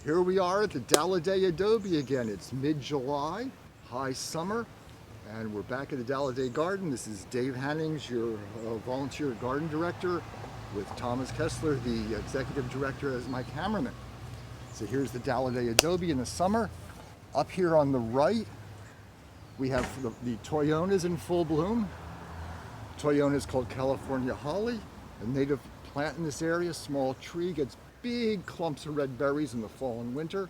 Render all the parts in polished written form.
Here we are at the Dallidet Adobe again. It's mid-July, high summer, and we're back at the Dallidet Garden. This is Dave Hannings, your volunteer garden director, with Thomas Kessler, the executive director, as my cameraman. So here's the Dallidet Adobe in the summer. Up here on the right, we have the Toyonas in full bloom. Toyona is called California holly, a native plant in this area. Small tree, gets big clumps of red berries in the fall and winter.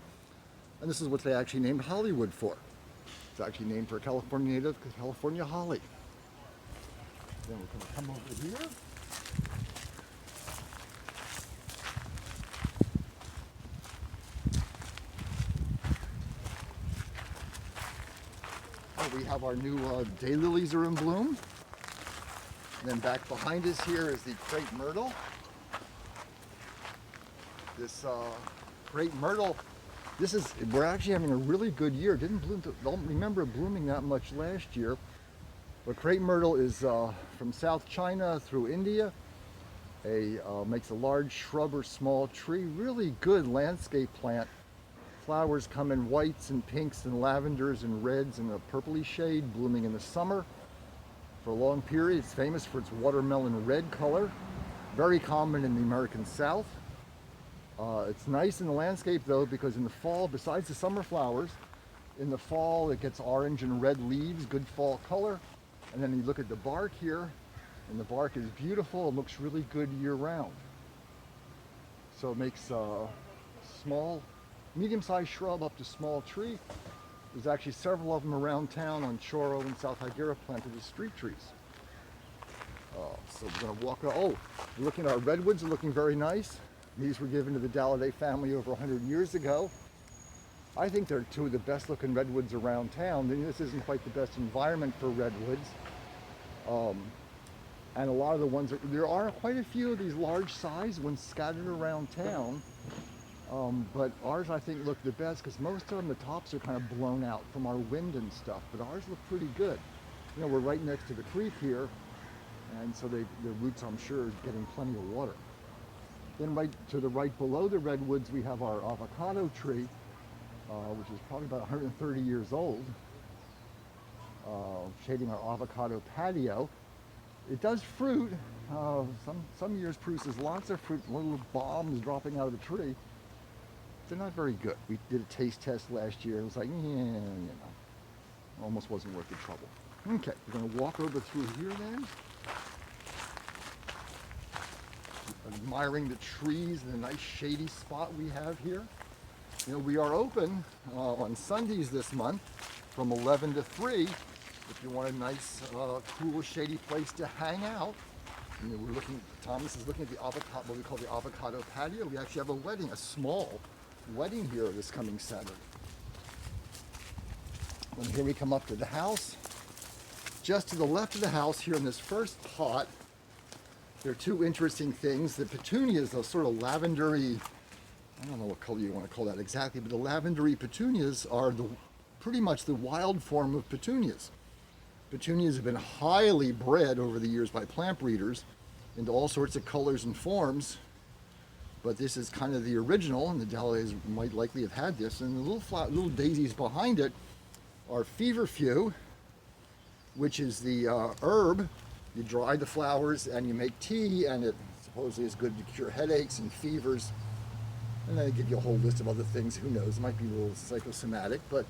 And this is what they actually named Hollywood for. It's actually named for a California native, California holly. Then we're going to come over here. We have our new daylilies are in bloom. And then back behind us here is the Crape Myrtle. This Crape Myrtle, we're actually having a really good year. Don't remember it blooming that much last year. But Crape Myrtle is from South China through India. Makes a large shrub or small tree. Really good landscape plant. Flowers come in whites and pinks and lavenders and reds and a purpley shade, blooming in the summer for a long period. It's famous for its watermelon red color. Very common in the American South. It's nice in the landscape though, because in the fall, besides the summer flowers, in the fall it gets orange and red leaves, good fall color. And then you look at the bark here, and the bark is beautiful. It looks really good year round. So it makes medium-sized shrub up to small tree. There's actually several of them around town on Choro and South Higuera planted as street trees. So we're going to walk. We're looking at our redwoods are looking very nice. These were given to the Dallidet family over 100 years ago. I think they're two of the best looking redwoods around town. This isn't quite the best environment for redwoods. And a lot of the ones, there are quite a few of these large size ones scattered around town. But ours I think look the best because most of them, the tops are kind of blown out from our wind and stuff, but ours look pretty good. You know, we're right next to the creek here, and so their roots I'm sure are getting plenty of water. Then right to the right below the redwoods we have our avocado tree, which is probably about 130 years old, shading our Avocado Patio. It does fruit. Some years produces lots of fruit, little bombs dropping out of the tree. They're not very good. We did a taste test last year. It was like, almost wasn't worth the trouble. Okay, we're going to walk over through here then. Admiring the trees and the nice shady spot we have here. You know, we are open on Sundays this month from 11 to 3 if you want a nice, cool, shady place to hang out. You know, Thomas is looking at the avocado, what we call the Avocado Patio. We actually have a wedding, a small wedding here this coming Saturday. And here we come up to the house. Just to the left of the house here in this first pot, there are two interesting things. The petunias, those sort of lavendery, I don't know what color you want to call that exactly, but the Lavendary Petunias are pretty much the wild form of petunias. Petunias have been highly bred over the years by plant breeders into all sorts of colors and forms, but this is kind of the original, and the Dallidets might likely have had this. And the little daisies behind it are Feverfew, which is the herb. You dry the flowers and you make tea, and it supposedly is good to cure headaches and fevers. And then they give you a whole list of other things. Who knows? It might be a little psychosomatic, but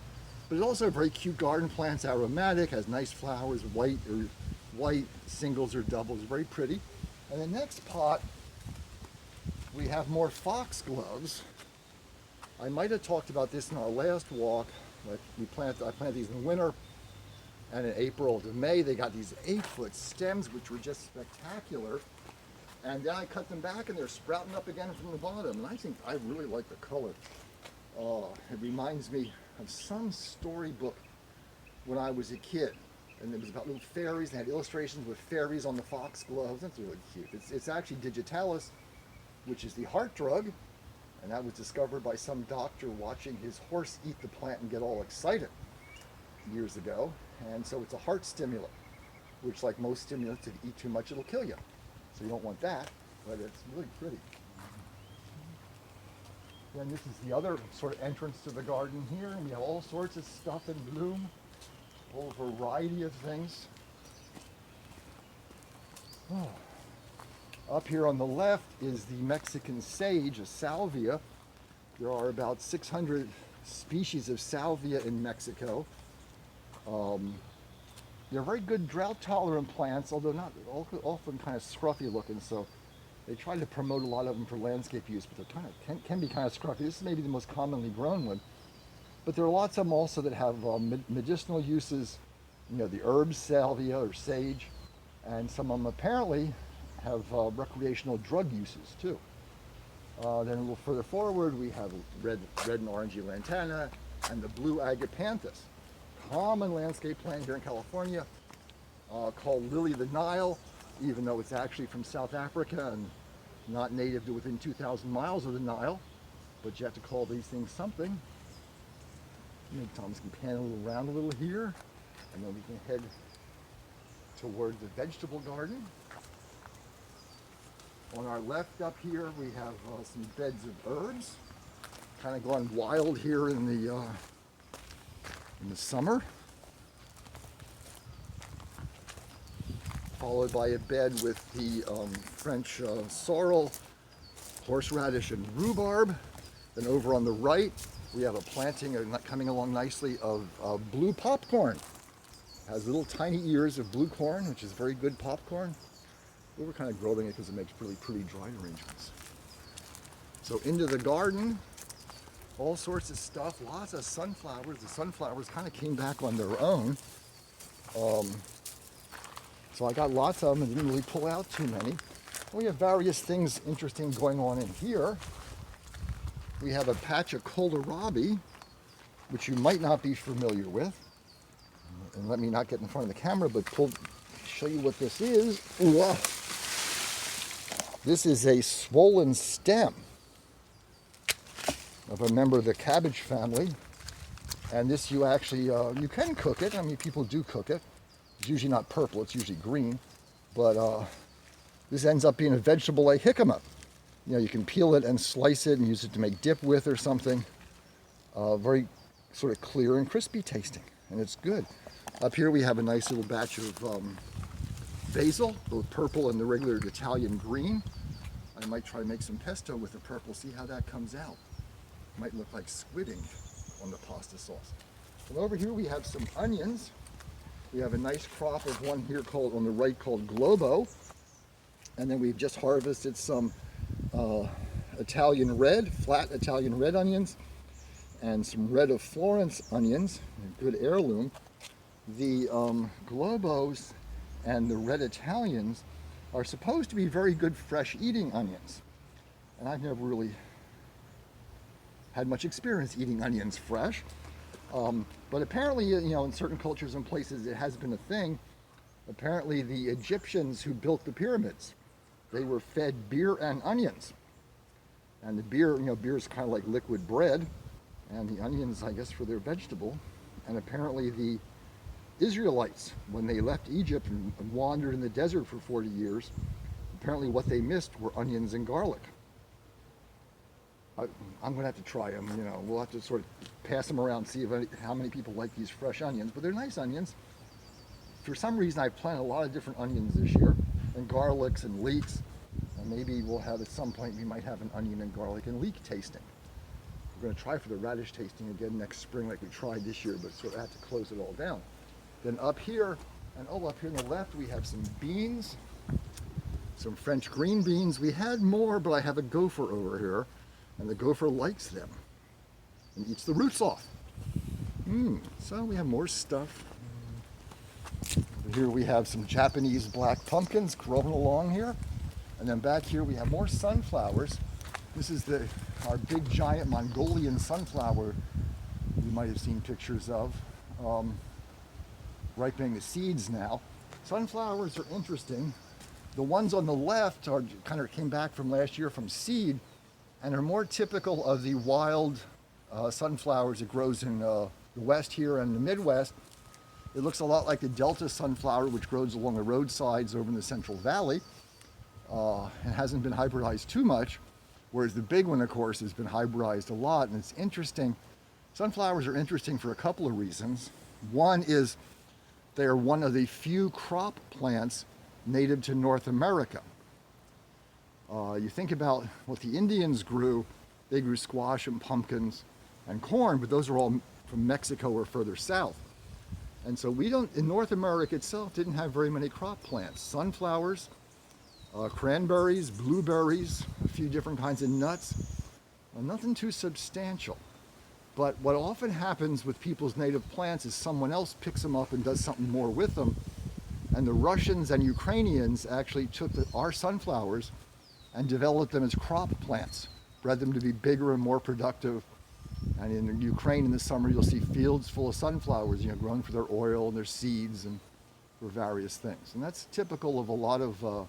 it's also a very cute garden plant. It's aromatic, has nice flowers, white singles or doubles, very pretty. And the next pot, we have more foxgloves. I might have talked about this in our last walk. I planted these in the winter, and in April to May they got these 8-foot stems, which were just spectacular. And then I cut them back, and they're sprouting up again from the bottom. And I really like the color. It reminds me of some storybook when I was a kid, and it was about little fairies. They had illustrations with fairies on the foxgloves. That's really cute. It's actually digitalis, which is the heart drug, and that was discovered by some doctor watching his horse eat the plant and get all excited years ago. And so it's a heart stimulant, which, like most stimulants, if you eat too much, it'll kill you. So you don't want that, but it's really pretty. Then this is the other sort of entrance to the garden here, and we have all sorts of stuff in bloom, a whole variety of things. Oh. Up here on the left is the Mexican sage, a Salvia. There are about 600 species of Salvia in Mexico. They're very good drought-tolerant plants, although not often kind of scruffy looking. So they try to promote a lot of them for landscape use, but they can be kind of scruffy. This is maybe the most commonly grown one. But there are lots of them also that have medicinal uses. You know, the herbs salvia or sage, and some of them apparently have recreational drug uses too. Then a little further forward, we have red and orangey lantana and the blue agapanthus, common landscape plant here in California, called lily of the Nile, even though it's actually from South Africa and not native to within 2,000 miles of the Nile. But you have to call these things something. Maybe Thomas can pan around a little here, and then we can head toward the vegetable garden. On our left up here, we have some beds of herbs, kind of gone wild here in the summer. Followed by a bed with the French sorrel, horseradish, and rhubarb. Then over on the right, we have a planting coming along nicely of blue popcorn. It has little tiny ears of blue corn, which is very good popcorn. But we're kind of growing it because it makes really pretty dry arrangements. So into the garden, all sorts of stuff, lots of sunflowers. The sunflowers kind of came back on their own. So I got lots of them and didn't really pull out too many. We have various things interesting going on in here. We have a patch of Kohlrabi, which you might not be familiar with. And let me not get in front of the camera, but show you what this is. Ooh, this is a swollen stem of a member of the cabbage family. And this you actually, you can cook it. I mean, people do cook it. It's usually not purple, it's usually green. But this ends up being a vegetable like jicama. You know, you can peel it and slice it and use it to make dip with or something. Very sort of clear and crispy tasting, and it's good. Up here we have a nice little batch of basil, both purple and the regular Italian green. I might try to make some pesto with the purple, see how that comes out. Might look like squid ink on the pasta sauce. And over here we have some onions. We have a nice crop of one here called, on the right, called Globo. And then we've just harvested some Italian red, flat Italian red onions, and some red of Florence onions, a good heirloom. The Globos and the red Italians are supposed to be very good fresh eating onions. And I've never really had much experience eating onions fresh. But apparently, you know, in certain cultures and places it has been a thing. Apparently the Egyptians who built the pyramids, they were fed beer and onions. And the beer, you know, beer is kind of like liquid bread, and the onions, I guess, for their vegetable. And apparently the Israelites, when they left Egypt and wandered in the desert for 40 years, apparently what they missed were onions and garlic. I'm going to have to try them, you know, we'll have to sort of pass them around, see how many people like these fresh onions, but they're nice onions. For some reason I've planted a lot of different onions this year, and garlics and leeks, and maybe we'll have at some point, we might have an onion and garlic and leek tasting. We're going to try for the radish tasting again next spring like we tried this year, but sort of had to close it all down. Then up here, and up here on the left, we have some beans, some French green beans. We had more, but I have a gopher over here, and the gopher likes them and eats the roots off. So we have more stuff. Over here we have some Japanese black pumpkins growing along here. And then back here we have more sunflowers. This is our big giant Mongolian sunflower you might have seen pictures of. Ripening the seeds now. Sunflowers are interesting. The ones on the left are kind of came back from last year from seed and are more typical of the wild sunflowers that grows in the west here and the Midwest. It looks a lot like the Delta sunflower, which grows along the roadsides over in the Central Valley. It hasn't been hybridized too much. Whereas the big one, of course, has been hybridized a lot, and it's interesting. Sunflowers are interesting for a couple of reasons. One is they are one of the few crop plants native to North America. You think about what the Indians grew, they grew squash and pumpkins and corn, but those are all from Mexico or further south. And so we don't, in North America itself, didn't have very many crop plants. Sunflowers, cranberries, blueberries, a few different kinds of nuts, nothing too substantial. But what often happens with people's native plants is someone else picks them up and does something more with them. And the Russians and Ukrainians actually took our sunflowers and developed them as crop plants, bred them to be bigger and more productive. And in Ukraine in the summer, you'll see fields full of sunflowers, grown for their oil and their seeds and for various things. And that's typical of a lot of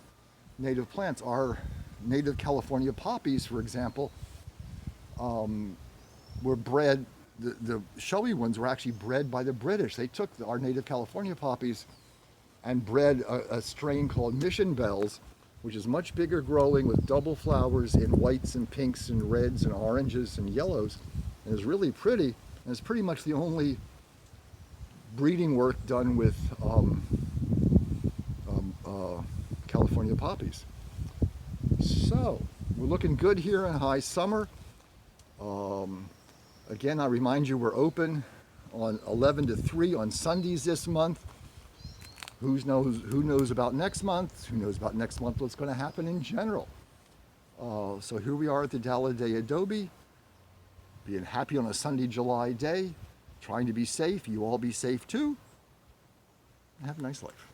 native plants. Our native California poppies, for example, were bred, the showy ones were actually bred by the British. They took our native California poppies and bred a strain called Mission Bells, which is much bigger growing with double flowers in whites and pinks and reds and oranges and yellows. And is really pretty, and it's pretty much the only breeding work done with California poppies. So, we're looking good here in high summer. Again, I remind you we're open on 11 to 3 on Sundays this month. Who knows about next month? Who knows about next month what's going to happen in general? So here we are at the Dallidet Adobe, being happy on a sunny July day, trying to be safe. You all be safe too. Have a nice life.